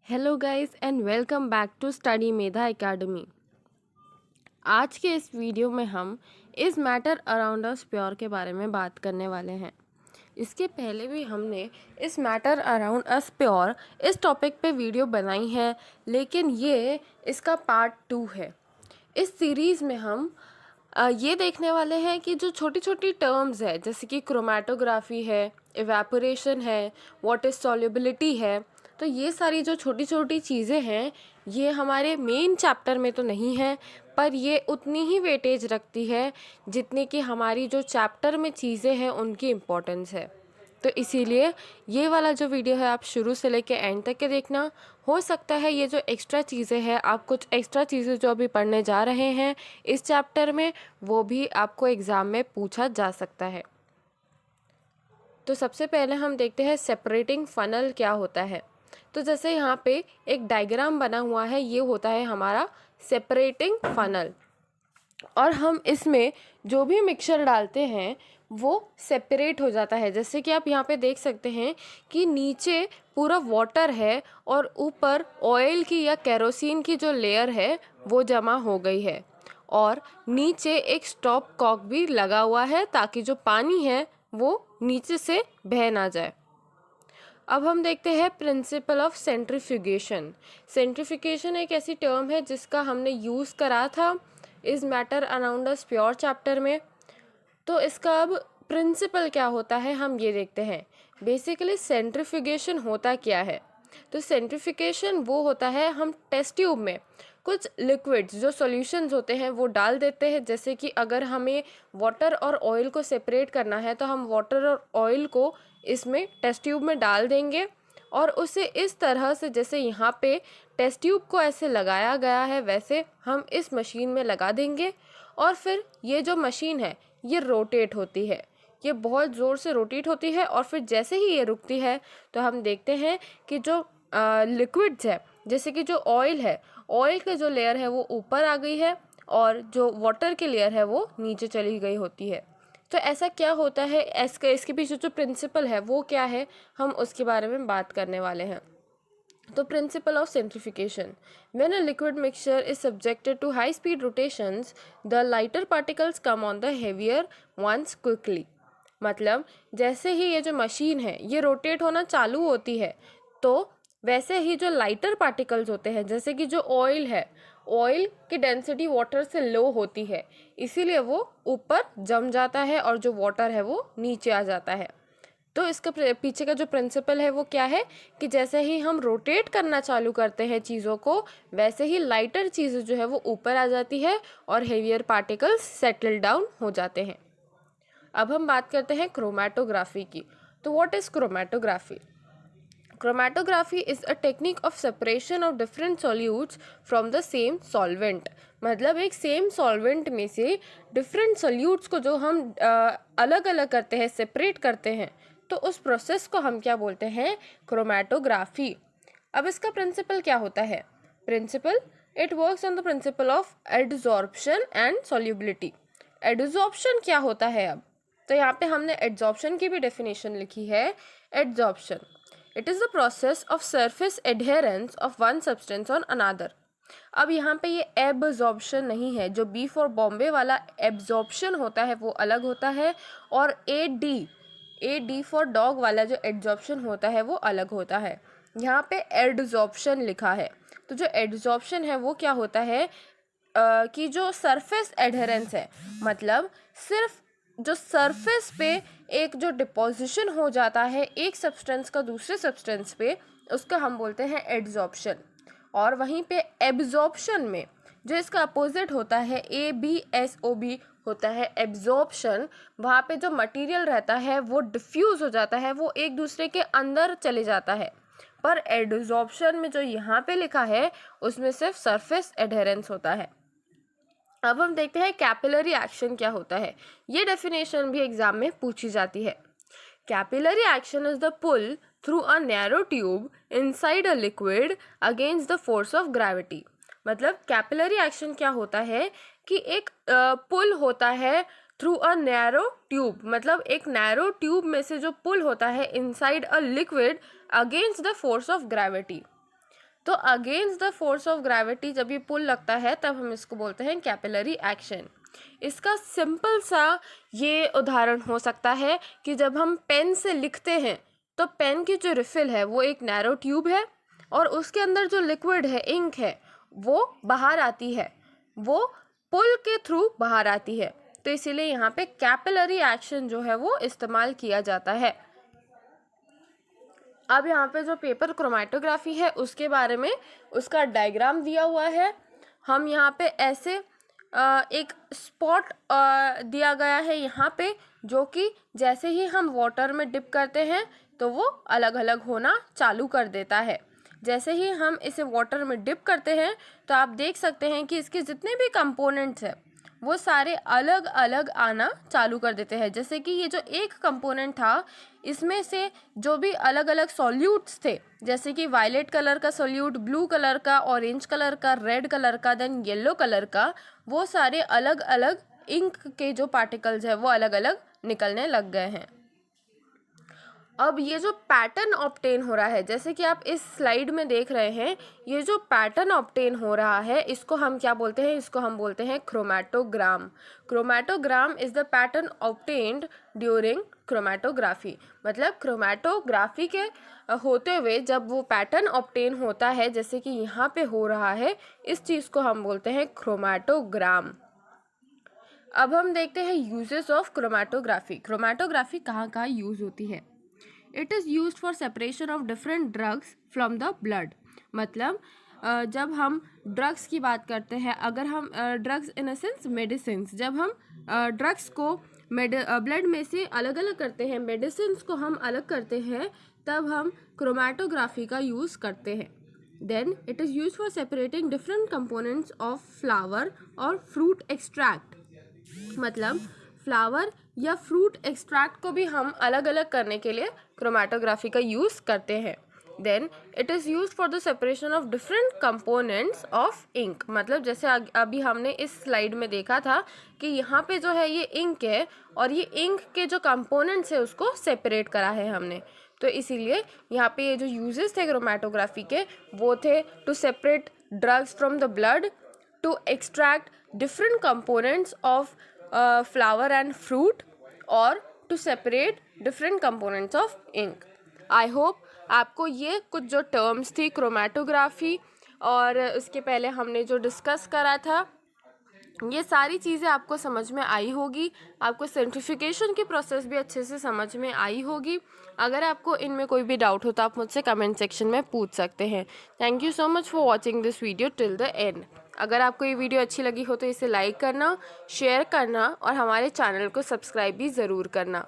Hello guys and welcome back to study Medha academy. आज के इस वीडियो में हम इस मैटर अराउंड अस प्योर के बारे में बात करने वाले हैं। इसके पहले भी हमने इस मैटर अराउंड अस प्योर इस टॉपिक पे वीडियो बनाई है, लेकिन ये इसका पार्ट 2 है। इस सीरीज़ में हम ये देखने वाले हैं कि जो छोटी छोटी टर्म्स है, जैसे कि क्रोमेटोग्राफी है, इवेपोरेशन है, वाटर सॉल्युबिलिटी है, तो ये सारी जो छोटी छोटी चीज़ें हैं ये हमारे मेन चैप्टर में तो नहीं है, पर ये उतनी ही वेटेज रखती है जितनी कि हमारी जो चैप्टर में चीज़ें हैं उनकी इम्पोर्टेंस है। तो इसीलिए ये वाला जो वीडियो है आप शुरू से लेके एंड तक के देखना। हो सकता है ये जो एक्स्ट्रा चीज़ें हैं, आप कुछ एक्स्ट्रा चीज़ें जो अभी पढ़ने जा रहे हैं इस चैप्टर में, वो भी आपको एग्ज़ाम में पूछा जा सकता है। तो सबसे पहले हम देखते हैं सेपरेटिंग फनल क्या होता है। तो जैसे यहाँ पे एक डायग्राम बना हुआ है, ये होता है हमारा सेपरेटिंग फनल, और हम इसमें जो भी मिक्सचर डालते हैं वो सेपरेट हो जाता है। जैसे कि आप यहाँ पे देख सकते हैं कि नीचे पूरा वाटर है और ऊपर ऑयल की या केरोसिन की जो लेयर है वो जमा हो गई है, और नीचे एक स्टॉप कॉक भी लगा हुआ है ताकि जो पानी है वो नीचे से बह ना जाए। अब हम देखते हैं प्रिंसिपल ऑफ सेंट्रीफ्यूगेशन। सेंट्रीफ्यूगेशन एक ऐसी टर्म है जिसका हमने यूज़ करा था इस matter around us pure chapter में। तो इसका अब प्रिंसिपल क्या होता है हम ये देखते हैं। बेसिकली सेंट्रीफ्यूगेशन होता क्या है, तो सेंट्रीफ्यूगेशन वो होता है हम टेस्ट ट्यूब में कुछ लिक्विड्स जो सॉल्यूशंस होते हैं वो डाल देते हैं। जैसे कि अगर हमें वाटर और ऑयल को सेपरेट करना है तो हम वाटर और ऑयल को इसमें टेस्ट ट्यूब में डाल देंगे, और उसे इस तरह से, जैसे यहाँ पे टेस्ट ट्यूब को ऐसे लगाया गया है वैसे हम इस मशीन में लगा देंगे, और फिर ये जो मशीन है ये रोटेट होती है, ये बहुत ज़ोर से रोटेट होती है, और फिर जैसे ही ये रुकती है तो हम देखते हैं कि जो लिक्विड्स है, जैसे कि जो ऑयल है, ऑयल की जो लेयर है वो ऊपर आ गई है और जो वाटर की लेयर है वो नीचे चली गई होती है। तो ऐसा क्या होता है, इसके पीछे जो प्रिंसिपल है वो क्या है, हम उसके बारे में बात करने वाले हैं। तो principle of centrification, when a liquid mixture is subjected to high speed rotations the lighter particles come on the heavier ones quickly. मतलब जैसे ही ये जो मशीन है ये रोटेट होना चालू होती है, तो वैसे ही जो लाइटर पार्टिकल्स होते हैं, जैसे कि जो ऑयल है, ऑयल की डेंसिटी वाटर से लो होती है, इसीलिए वो ऊपर जम जाता है और जो वाटर है वो नीचे आ जाता है। तो इसका पीछे का जो प्रिंसिपल है वो क्या है कि जैसे ही हम रोटेट करना चालू करते हैं चीज़ों को, वैसे ही लाइटर चीज़ें जो है वो ऊपर आ जाती है और हेवियर पार्टिकल्स सेटल डाउन हो जाते हैं। अब हम बात करते हैं क्रोमेटोग्राफी की। तो what is chromatography? Chromatography is a technique of separation of different solutes from the same solvent. मतलब एक सेम सॉल्वेंट में से डिफरेंट सॉल्यूट्स को जो हम अलग अलग करते हैं, सेपरेट करते हैं, तो उस प्रोसेस को हम क्या बोलते हैं? क्रोमेटोग्राफी। अब इसका प्रिंसिपल क्या होता है? Principle, it works on the principle of adsorption and solubility. Adsorption क्या होता है? अब तो यहाँ पे हमने एडजॉर्प्शन की भी डेफिनेशन लिखी है। Adsorption, it is the process of surface adherence of one substance on अनादर। अब यहाँ पे ये एब्जॉर्प्शन नहीं है, जो बी फॉर बॉम्बे वाला एब्जॉर्प्शन होता है वो अलग होता है, और ए डी फॉर डॉग वाला जो एड्जॉर्प्शन होता है वो अलग होता है। यहाँ पे एडजॉर्प्शन लिखा है। तो जो एडजॉर्प्शन है वो क्या होता है कि जो सरफेस एडहेरेंस है, मतलब सिर्फ जो सरफेस पे एक जो डिपोजिशन हो जाता है एक सब्सटेंस का दूसरे सब्सटेंस पे, उसका हम बोलते हैं एडजॉर्प्शन। और वहीं पे एब्जॉर्प्शन में जो इसका अपोजिट होता है, ABSOB होता है एब्जॉर्प्शन, वहाँ पे जो मटेरियल रहता है वो डिफ्यूज हो जाता है, वो एक दूसरे के अंदर चले जाता है। पर एडजॉर्प्शन में जो यहाँ पे लिखा है उसमें सिर्फ सरफेस एडहेरेंस होता है। अब हम देखते हैं कैपिलरी एक्शन क्या होता है। ये डेफिनेशन भी एग्जाम में पूछी जाती है। Capillary action is the pull through a narrow tube inside a liquid against the force of gravity. मतलब कैपिलरी एक्शन क्या होता है कि एक पुल होता है थ्रू अ नैरो ट्यूब, मतलब एक नैरो ट्यूब में से जो पुल होता है inside a liquid against the force of gravity. तो against the force of gravity जब ये पुल लगता है तब हम इसको बोलते हैं कैपिलरी एक्शन। इसका सिंपल सा ये उदाहरण हो सकता है कि जब हम पेन से लिखते हैं तो पेन की जो रिफिल है वो एक नैरो ट्यूब है और उसके अंदर जो लिक्विड है, इंक है, वो बाहर आती है, वो पुल के थ्रू बाहर आती है। तो इसीलिए यहाँ पे कैपिलरी एक्शन जो है वो इस्तेमाल किया जाता है। अब यहाँ पे जो पेपर क्रोमेटोग्राफी है उसके बारे में उसका डायग्राम दिया हुआ है। हम यहाँ पे ऐसे एक स्पॉट दिया गया है यहाँ पे, जो कि जैसे ही हम वाटर में डिप करते हैं तो वो अलग अलग होना चालू कर देता है। जैसे ही हम इसे वाटर में डिप करते हैं तो आप देख सकते हैं कि इसके जितने भी कंपोनेंट्स हैं वो सारे अलग अलग आना चालू कर देते हैं। जैसे कि ये जो एक कंपोनेंट था, इसमें से जो भी अलग अलग सॉल्यूट्स थे, जैसे कि वायलेट कलर का सॉल्यूट, ब्लू कलर का, ऑरेंज कलर का, रेड कलर का, देन येलो कलर का, वो सारे अलग अलग इंक के जो पार्टिकल्स हैं वो अलग अलग निकलने लग गए हैं। अब ये जो पैटर्न ऑब्टेन हो रहा है, जैसे कि आप इस स्लाइड में देख रहे हैं, ये जो पैटर्न ऑब्टेन हो रहा है इसको हम क्या बोलते हैं? इसको हम बोलते हैं chromatogram. Chromatogram is the pattern obtained during chromatography. मतलब क्रोमैटोग्राफी के होते हुए जब वो पैटर्न ऑब्टेन होता है, जैसे कि यहाँ पे हो रहा है, इस चीज़ को हम बोलते हैं क्रोमैटोग्राम। अब हम देखते हैं यूजेस ऑफ क्रोमैटोग्राफी। क्रोमैटोग्राफी कहाँ कहाँ यूज होती है? It is use for separation of different drugs from the blood. मतलब जब हम ड्रग्स की बात करते हैं, अगर हम drugs in a sense medicine, जब हम ड्रग्स को ब्लड में से अलग अलग करते हैं, मेडिसिन को हम अलग करते हैं, तब हम क्रोमैटोग्राफी का यूज़ करते हैं। Then it is use for separating different components of flower और फ्रूट एक्सट्रैक्ट। मतलब फ्लावर या फ्रूट एक्सट्रैक्ट को भी हम अलग अलग करने के लिए क्रोमैटोग्राफी का यूज़ करते हैं। Then it is use for the separation of different components of ink. मतलब जैसे अभी हमने इस स्लाइड में देखा था कि यहाँ पे जो है ये इंक है और ये इंक के जो कंपोनेंट्स है उसको सेपरेट करा है हमने। तो इसीलिए यहाँ पे ये जो यूजेस थे क्रोमैटोग्राफी के वो थे to separate drugs from the blood, to extract different components of flower and fruit, और to separate different components of ink. I hope आपको ये कुछ जो टर्म्स थी क्रोमैटोग्राफी और उसके पहले हमने जो डिस्कस करा था, ये सारी चीज़ें आपको समझ में आई होगी। आपको सेंट्रिफिकेशन की प्रोसेस भी अच्छे से समझ में आई होगी। अगर आपको इनमें कोई भी डाउट हो तो आप मुझसे कमेंट सेक्शन में पूछ सकते हैं। Thank you so much for watching this video till the end. अगर आपको ये वीडियो अच्छी लगी हो तो इसे लाइक करना, शेयर करना और हमारे चैनल को सब्सक्राइब भी ज़रूर करना।